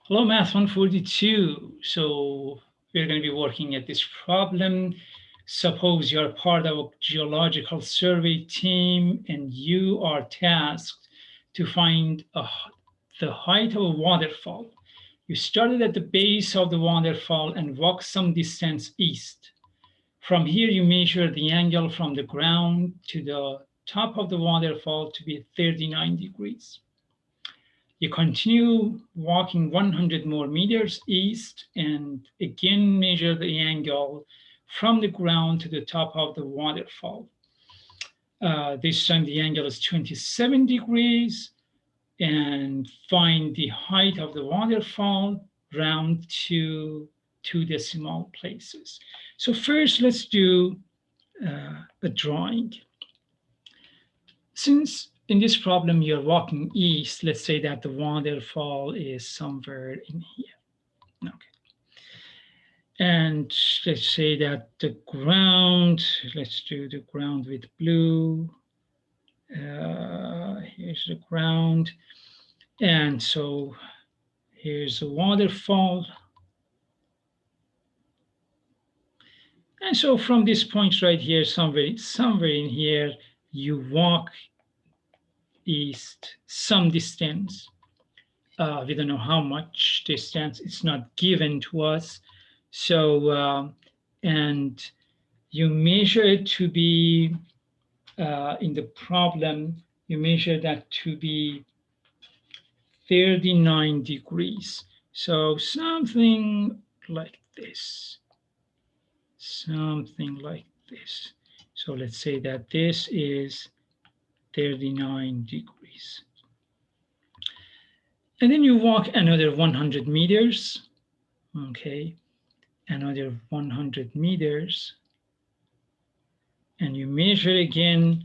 Hello, Math 142. So we're going to be working at this problem. Suppose you're part of a geological survey team and you are tasked to find the height of a waterfall. You started at the base of the waterfall and walked some distance east. From here, you measure the angle from the ground to the top of the waterfall to be 39 degrees. You continue walking 100 more meters east and again measure the angle from the ground to the top of the waterfall. This time the angle is 27 degrees and find the height of the waterfall round to 2 decimal places. So first let's do a drawing. Since in this problem you're walking east, let's say that the waterfall is somewhere in here. Okay. And let's say that the ground, let's do the ground with blue. Here's the ground. And so here's a waterfall. And so from this point right here, somewhere in here, you walk east some distance. We don't know how much distance, it's not given to us. So, and you measure it to be, in the problem, you measure that to be 39 degrees. So something like this, something like this. So let's say that this is 39 degrees. And then you walk another 100 meters, okay, another 100 meters, and you measure again,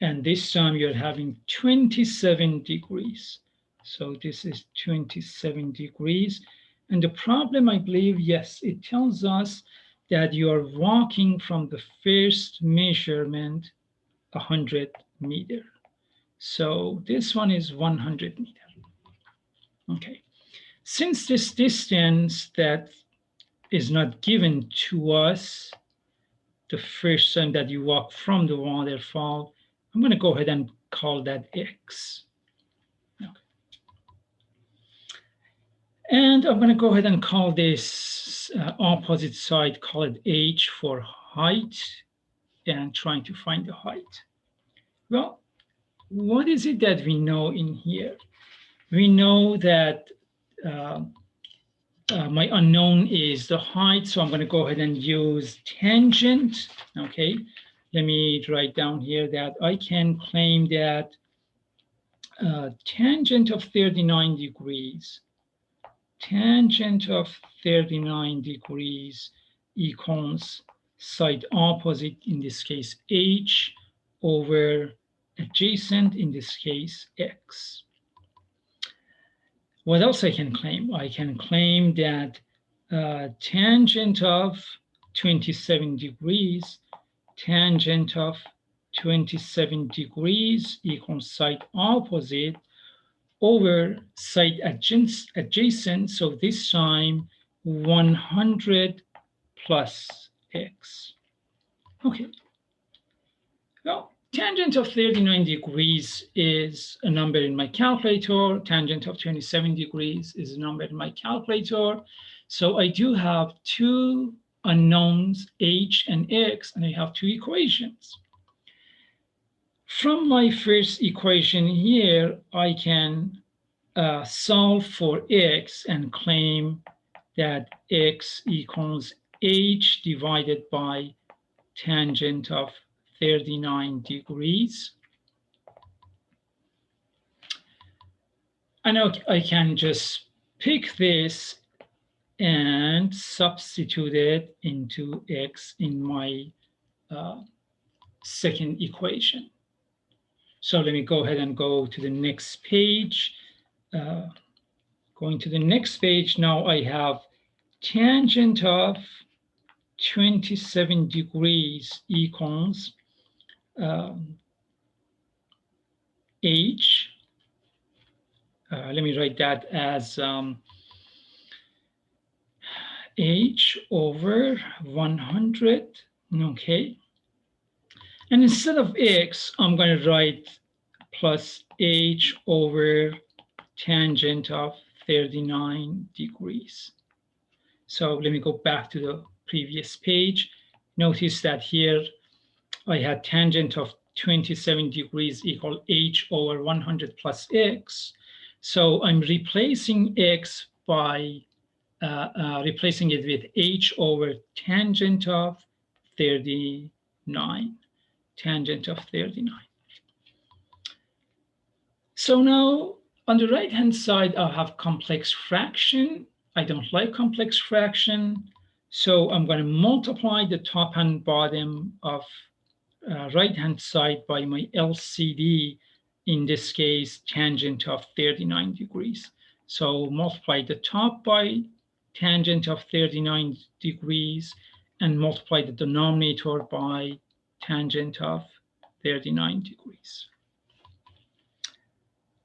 and this time you're having 27 degrees. So this is 27 degrees. And the problem, I believe, yes, it tells us that you are walking from the first measurement 100 meter. So this one is 100 meter. Okay. Since this distance that is not given to us the first time that you walk from the waterfall, I'm going to go ahead and call that X. Okay. And I'm going to go ahead and call this opposite side, call it H for height, and trying to find the height. Well, what is it that we know in here? We know that my unknown is the height, so I'm going to go ahead and use tangent. Okay, let me write down here that I can claim that tangent of 39 degrees, tangent of 39 degrees equals side opposite, in this case H, over adjacent, in this case X. What else I can claim? I can claim that tangent of 27 degrees, tangent of 27 degrees equals side opposite over side adjacent. So this time 100 plus X. Okay. Well, tangent of 39 degrees is a number in my calculator. Tangent of 27 degrees is a number in my calculator. So I do have two unknowns, H and X, and I have two equations. From my first equation here, I can solve for X and claim that X equals H divided by tangent of 39 degrees. I know I can just pick this and substitute it into X in my second equation. So let me go ahead and go to the next page. Going to the next page, now I have tangent of 27 degrees equals H. Let me write that as h over 100, okay? And instead of x, I'm going to write plus h over tangent of 39 degrees. So let me go back to the previous page. Notice that here I had tangent of 27 degrees equal h over 100 plus x. So I'm replacing x by replacing it with h over tangent of 39, tangent of 39. So now on the right-hand side, I have complex fraction. I don't like complex fraction. So I'm going to multiply the top and bottom of right-hand side by my LCD, in this case, tangent of 39 degrees. So multiply the top by tangent of 39 degrees and multiply the denominator by tangent of 39 degrees.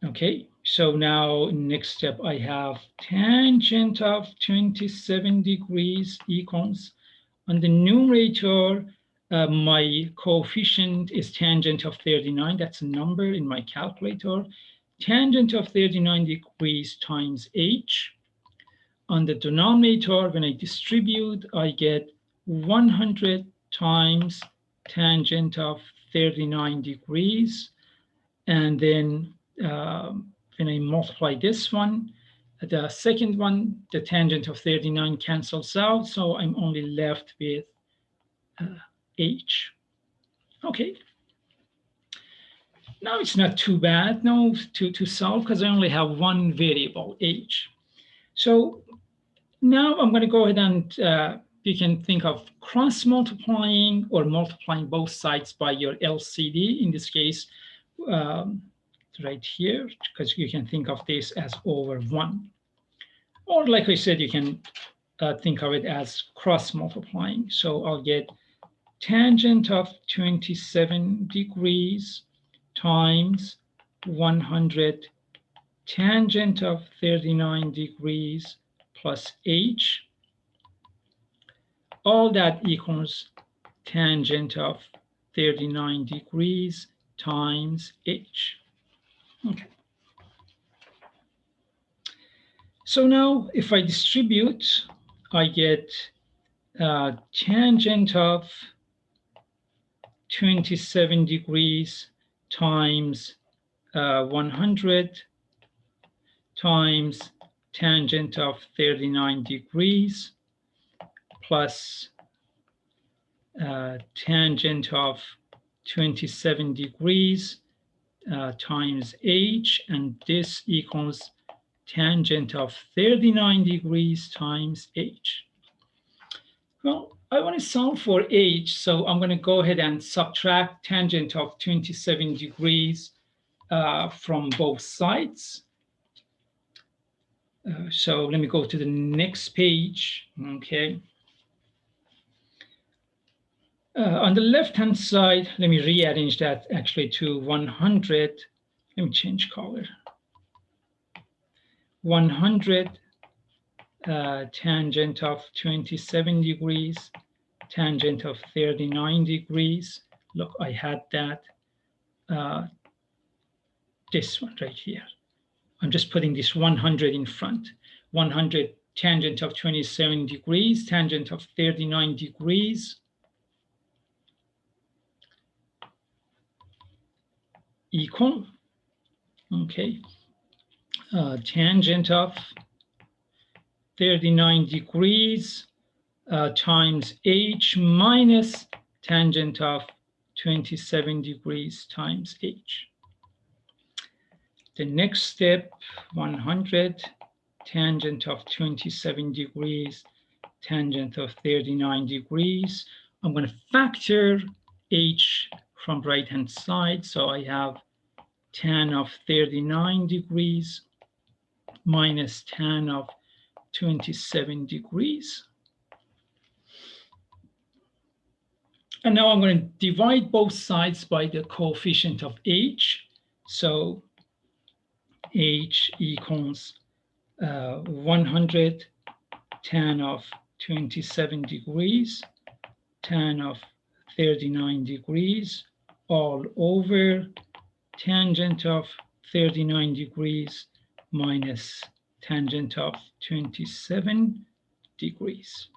Okay, so now next step, I have tangent of 27 degrees equals, on the numerator, my coefficient is tangent of 39. That's a number in my calculator. Tangent of 39 degrees times h. On the denominator, when I distribute, I get 100 times tangent of 39 degrees. And then when I multiply this one, the second one, the tangent of 39 cancels out. So I'm only left with h. Okay. Now it's not too bad now to solve because I only have one variable, h. So now I'm going to go ahead and you can think of cross multiplying or multiplying both sides by your LCD. In this case, right here, because you can think of this as over 1. Or like I said, you can think of it as cross multiplying. So I'll get tangent of 27 degrees times 100 tangent of 39 degrees plus h. All that equals tangent of 39 degrees times h. Okay. So now if I distribute, I get tangent of 27 degrees times 100 times tangent of 39 degrees plus tangent of 27 degrees times h, and this equals tangent of 39 degrees times h. Well, I want to solve for h, so I'm going to go ahead and subtract tangent of 27 degrees from both sides. So let me go to the next page, okay. On the left-hand side, let me rearrange that actually to 100. Let me change color. 100 tangent of 27 degrees, tangent of 39 degrees. Look, I had that, this one right here. I'm just putting this 100 in front. 100 tangent of 27 degrees, tangent of 39 degrees equal, okay, tangent of 39 degrees times h minus tangent of 27 degrees times h. The next step, 100 tangent of 27 degrees, tangent of 39 degrees. I'm going to factor h from right-hand side. So I have tan of 39 degrees minus tan of 27 degrees. And now I'm going to divide both sides by the coefficient of h. So h equals 100 tan of 27 degrees, tan of 39 degrees, all over tangent of 39 degrees minus tangent of 27 degrees.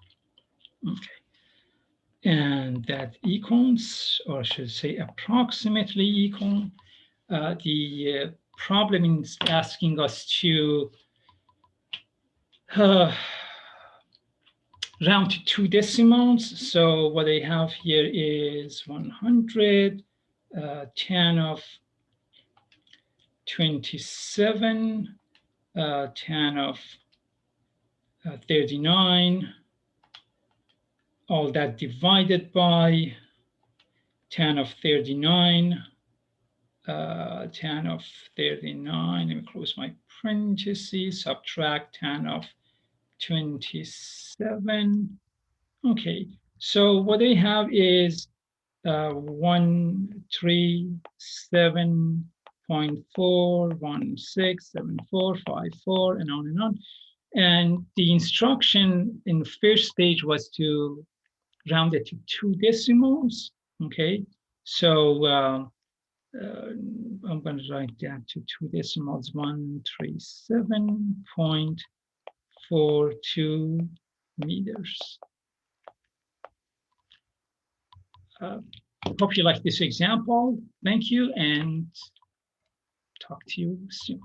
Okay. And that equals, or I should say approximately equal, the problem is asking us to round to 2 decimals. So what I have here is 100, tan of 27, tan of 39, all that divided by tan of 39, tan of 39, let me close my parentheses, subtract tan of 27. Okay, so what I have is 137.4167454 and on and on. And the instruction in the first stage was to round it to 2 decimals. Okay, so I'm going to write that to 2 decimals, 137.42 meters. Hope you like this example. Thank you, and talk to you soon.